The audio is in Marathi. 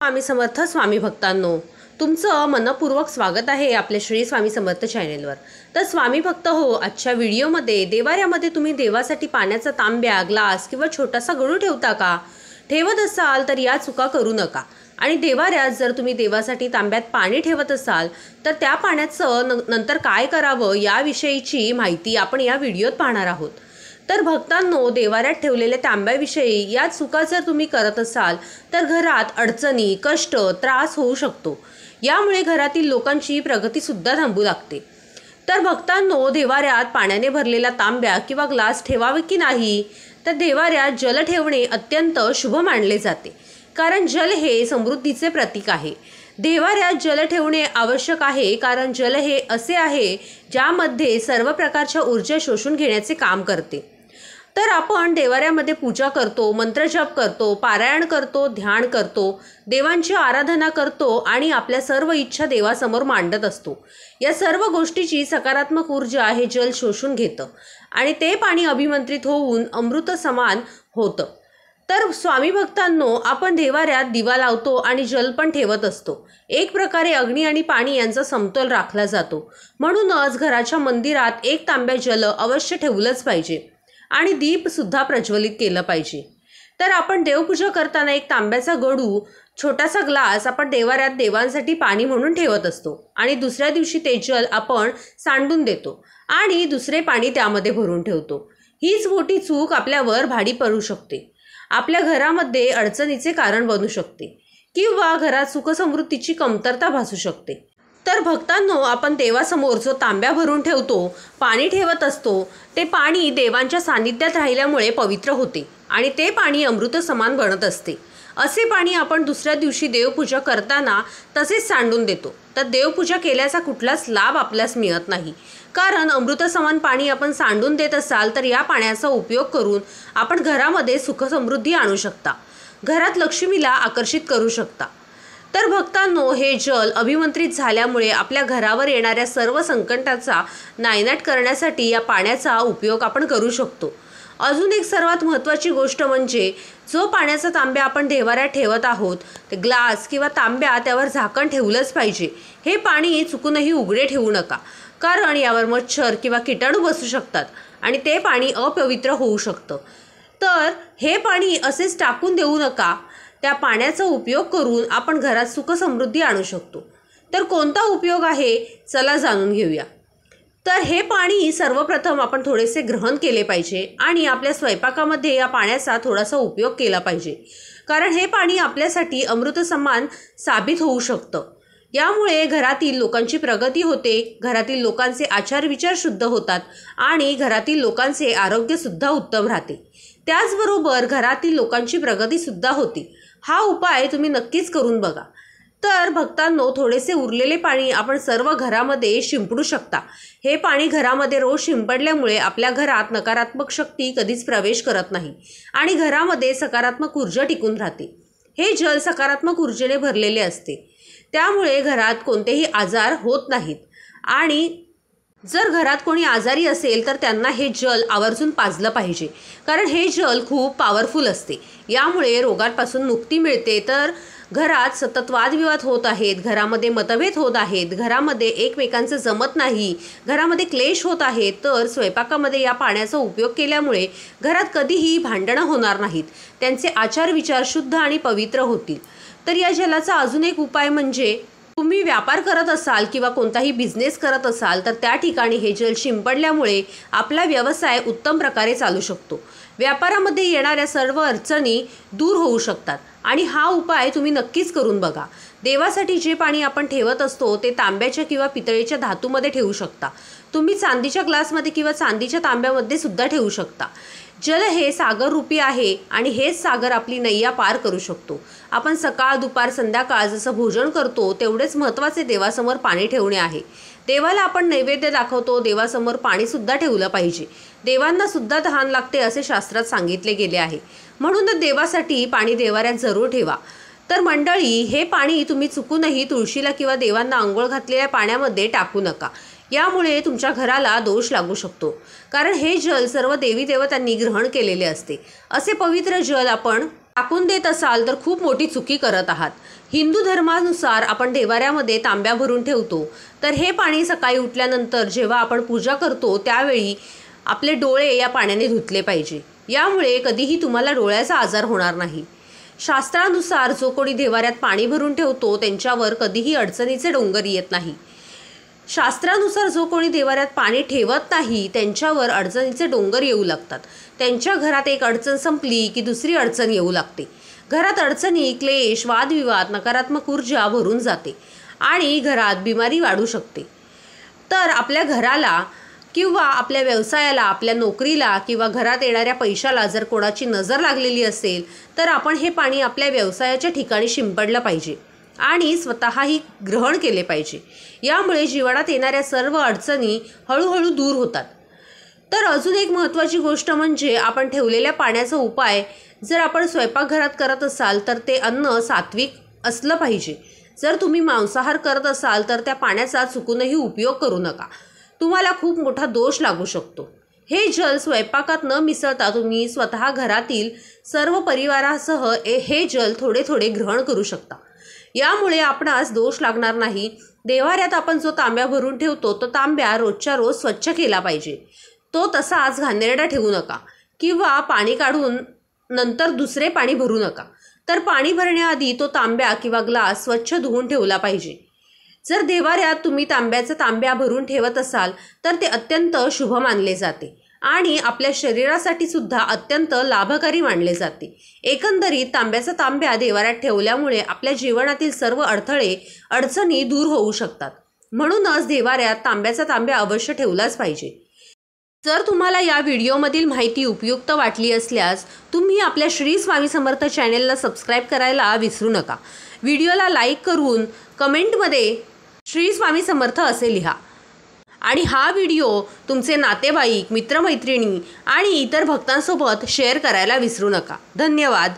स्वामी समर्थ स्वामी भक्तांनो, तुमचं मनपूर्वक स्वागत आहे आपल्या श्री स्वामी समर्थ चॅनेलवर। तर स्वामी भक्त हो, आजच्या व्हिडिओमध्ये देवाऱ्यामध्ये तुम्ही देवासाठी पाण्याचा तांब्या, ग्लास किंवा छोटासा गडू ठेवता का? ठेवत असाल तर या चुका करू नका। आणि देवाऱ्यात जर तुम्ही देवासाठी तांब्यात पाणी ठेवत असाल तर त्या पाण्याचं नंतर काय करावं याविषयीची माहिती आपण या व्हिडिओत पाहणार आहोत। तर भक्तांनो, देवाऱ्यात ठेवलेल्या तांब्याविषयी या चुका जर तुम्ही करत असाल तर घरात अडचणी, कष्ट, त्रास होऊ शकतो। यामुळे घरातील लोकांची प्रगती सुद्धा थांबू लागते। तर भक्तांनो, देवाऱ्यात पाण्याने भरलेला तांब्या किंवा ग्लास ठेवावे की नाही? तर देवाऱ्यात जल ठेवणे अत्यंत शुभ मानले जाते, कारण जल हे समृद्धीचे प्रतीक आहे। देवाऱ्यात जल ठेवणे आवश्यक आहे, कारण जल हे असे आहे ज्यामध्ये सर्व प्रकारच्या ऊर्जा शोषून घेण्याचे काम करते। तर आपण देवाऱ्यामध्ये पूजा करतो, मंत्रजप करतो, पारायण करतो, ध्यान करतो, देवांची आराधना करतो आणि आपल्या सर्व इच्छा देवासमोर मांडत असतो। या सर्व गोष्टीची सकारात्मक ऊर्जा हे जल शोषून घेतं आणि ते पाणी अभिमंत्रित होऊन अमृत समान होतं। तर स्वामी भक्तांनो, आपण देवाऱ्यात दिवा लावतो आणि जल पण ठेवत असतो। एक प्रकारे अग्नी आणि पाणी यांचा समतोल राखला जातो। म्हणूनच घराच्या मंदिरात एक तांब्या जल अवश्य ठेवलंच पाहिजे आणि दीप सुद्धा प्रज्वलित केलं पाहिजे। तर आपण देवपूजा करताना एक तांब्याचा गडू, छोटासा ग्लास आपण देवाऱ्यात देवांसाठी पाणी म्हणून ठेवत असतो आणि दुसऱ्या दिवशी ते जल आपण सांडून देतो आणि दुसरे पाणी त्यामध्ये भरून ठेवतो। हीच मोठी चूक आपल्यावर भारी पडू शकते, आपल्या घरामध्ये अडचणीचे कारण बनू शकते किंवा घरात सुखसमृद्धीची कमतरता भासू शकते। तर भक्तांनो, आपण देवासमोर जो तांब्या भरून ठेवतो, पाणी ठेवत असतो, ते पाणी देवांच्या सानिध्यात राहिल्यामुळे पवित्र होते आणि ते पाणी अमृत समान बनत असते। असे पाणी आपण दुसऱ्या दिवशी देवपूजा करताना तसेच सांडून देतो, तर देवपूजा केल्याचा कुठलाच लाभ आपल्यास मिळत नाही। कारण अमृत समान पाणी आपण सांडून देत असाल तर या पाण्याचा उपयोग करून आपण घरामध्ये सुखसमृद्धी आणू शकता, घरात लक्ष्मीला आकर्षित करू शकता। तर भक्तांनो, हे जल अभिमंत्रित झाल्यामुळे आपल्या घरावर येणाऱ्या सर्व संकटाचा नायनाट करण्यासाठी या पाण्याचा उपयोग आपण करू शकतो। अजून एक सर्वात महत्त्वाची गोष्ट म्हणजे जो पाण्याचा तांब्या आपण देवाऱ्यात ठेवत आहोत, ते ग्लास किंवा तांब्या, त्यावर झाकण ठेवलंच पाहिजे। हे पाणी चुकूनही उघडे ठेवू नका, कारण यावर मच्छर किंवा किटाणू बसू शकतात आणि ते पाणी अपवित्र होऊ शकतं। तर हे पाणी असेच टाकून देऊ नका, त्या पाण्याचा उपयोग करून आपण घरात सुखसमृद्धी आणू शकतो। तर कोणता उपयोग आहे, चला जाणून घेऊया। तर हे पाणी सर्वप्रथम आपण थोडेसे ग्रहण केले पाहिजे आणि आपल्या स्वयंपाकामध्ये या पाण्याचा थोडासा उपयोग केला पाहिजे, कारण हे पाणी आपल्यासाठी अमृत समान साबित होऊ शकतं। यामुळे घरातील लोकांची प्रगती होते, घरातील लोकांचे आचार विचार शुद्ध होतात आणि घरातील लोकांचे आरोग्यसुद्धा उत्तम राहते। त्याचबरोबर घरातील लोकांची प्रगतीसुद्धा होते। हा उपाय तुम्ही नक्कीच करून बघा। तर भक्तांनो, थोडेसे उरलेले पाणी आपण सर्व घरामध्ये शिंपडू शकता। हे पाणी घरामध्ये रोज शिंपडल्यामुळे आपल्या घरात नकारात्मक शक्ती कधीच प्रवेश करत नाही आणि घरामध्ये सकारात्मक ऊर्जा टिकून राहते। हे जल सकारात्मक ऊर्जेने भरलेले असते, त्यामुळे घरात कोणतेही आजार होत नाहीत आणि जर घरात कोणी आजारी असेल तर त्यांना हे जल आवर्जून पाजलं पाहिजे, कारण हे जल खूप पॉवरफुल असते। यामुळे रोगांपासून मुक्ती मिळते। तर घरात सतत वादविवाद होत आहेत, घरामध्ये मतभेद होत आहेत, घरामध्ये एकमेकांचं जमत नाही, घरामध्ये क्लेश होत आहेत, तर स्वयंपाकामध्ये या पाण्याचा उपयोग केल्यामुळे घरात कधीही भांडणं होणार नाहीत, त्यांचे आचार विचार शुद्ध आणि पवित्र होतील। तर या जलाचा अजून एक उपाय म्हणजे तुम्ही व्यापार करत असाल किंवा कोणताही बिझनेस करत असाल तर त्या ठिकाणी हे जल शिंपडल्यामुळे आपला व्यवसाय उत्तम प्रकारे चालू शकतो। व्यापारामध्ये येणाऱ्या सर्व अडचणी दूर होऊ शकतात आणि हा उपाय तुम्ही नक्कीच करून बघा। देवासाठी जे पाणी आपण ठेवत असतो ते तांब्याच्या किंवा पितळेच्या धातूमध्ये ठेवू शकता। तुम्ही चांदीच्या ग्लासमध्ये किंवा चांदीच्या तांब्यामध्ये सुद्धा ठेवू शकता। जल हे सागर रूपी आहे आणि हेच सागर आपली नैया पार करू शकतो। आपण सकाळ, दुपार, संध्याकाळ जसं भोजन करतो तेवढेच महत्त्वाचे देवासमोर पाणी ठेवणे आहे। देवाला आपण नैवेद्य दाखवतो, देवासमोर पाणीसुद्धा ठेवलं पाहिजे। देवांना सुद्धा तहान लागते असे शास्त्रात सांगितले गेले आहे, म्हणूनच देवासाठी पाणी देवाऱ्यात जरूर ठेवा। तर मंडळी, हे पाणी तुम्ही चुकूनही तुळशीला किंवा देवांना अंघोळ घातलेल्या पाण्यामध्ये टाकू नका, यामुळे तुमच्या घराला दोष लागू शकतो, कारण हे जल सर्व देवी देवतांनी ग्रहण केलेले असते। असे पवित्र जल आपण टाकून देत असाल तर खूप मोठी चुकी करत आहात। हिंदू धर्मानुसार आपण देवाऱ्यामध्ये तांब्या भरून ठेवतो, तर हे पाणी सकाळी उठल्यानंतर जेव्हा आपण पूजा करतो त्यावेळी आपले डोळे या पाण्याने धुतले पाहिजे. यामुळे कधीही तुम्हाला डोळ्याचा आजार होणार नाही. शास्त्रानुसार जो कोणी देवाऱ्यात पाणी भरून ठेवतो त्यांच्यावर कधीही अडचणीचे डोंगर येत नाही. शास्त्रानुसार जो कोणी देवाऱ्यात पाणी ठेवत नाही त्यांच्यावर अडचणीचे डोंगर येऊ लागतात. त्यांच्या घरात एक अडचण संपली की दुसरी अडचण येऊ लागते. घरात अडचणी, क्लेश, वादविवाद, नकारात्मक ऊर्जा भरून जाते आणि घरात बिमारी वाढू शकते. तर आपल्या घराला किंवा आपल्या व्यवसायाला, आपल्या नोकरीला किंवा घरात येणाऱ्या पैशाला जर कोणाची नजर लागलेली असेल तर आपण हे पाणी आपल्या व्यवसायाच्या ठिकाणी शिंपडलं पाहिजे आणि स्वतःही ग्रहण केले पाहिजे. यामुळे जीवनात येणाऱ्या सर्व अडचणी हळूहळू दूर होतात. तर अजून एक महत्त्वाची गोष्ट म्हणजे आपण ठेवलेल्या पाण्याचा उपाय जर आपण स्वयंपाकघरात करत असाल तर ते अन्न सात्विक असलं पाहिजे. जर तुम्ही मांसाहार करत असाल तर त्या पाण्याचा चुकूनही उपयोग करू नका. तुम्हाला खूप मोठा दोष लागू शकतो. हे जल स्वयंपाकात न मिसळता तुम्ही स्वतः घरातील सर्व परिवारासह हे जल थोडे थोडे ग्रहण करू शकता. यामुळे आपणास दोष लागणार नाही. देवाऱ्यात आपण जो तांब्या भरून ठेवतो तो तांब्या रोजच्या रोज स्वच्छ केला पाहिजे. तो तसाच घाणेरडा ठेवू नका किंवा पाणी काढून नंतर दुसरे पाणी भरू नका. तर पाणी भरण्याआधी तो तांब्या किंवा ग्लास स्वच्छ धुवून ठेवला पाहिजे. जर देवाऱ्यात तुम्ही तांब्या भरून ठेवत असाल तर ते अत्यंत शुभ मानले जाते आणि आपल्या शरीरासाठी सुद्धा अत्यंत लाभकारी मानले जाते. एकंदरीत तांब्या देवाऱ्यात ठेवल्यामुळे आपल्या जीवनातील सर्व अडथळे, अडचणी दूर होऊ शकतात. म्हणूनच देवाऱ्यात तांब्या अवश्य ठेवलाच पाहिजे. जर तुम्हाला या व्हिडिओमधील माहिती उपयुक्त वाटली असल्यास तुम्ही आपल्या श्री स्वामी समर्थ चॅनेलला सबस्क्राईब करायला विसरू नका. व्हिडिओला लाईक करून कमेंटमध्ये श्री स्वामी समर्थ असे लिहा आणि हा व्हिडिओ तुमचे नातेवाईक, मित्रमैत्रिणी आणि इतर भक्तांसोबत शेअर करायला विसरू नका. धन्यवाद.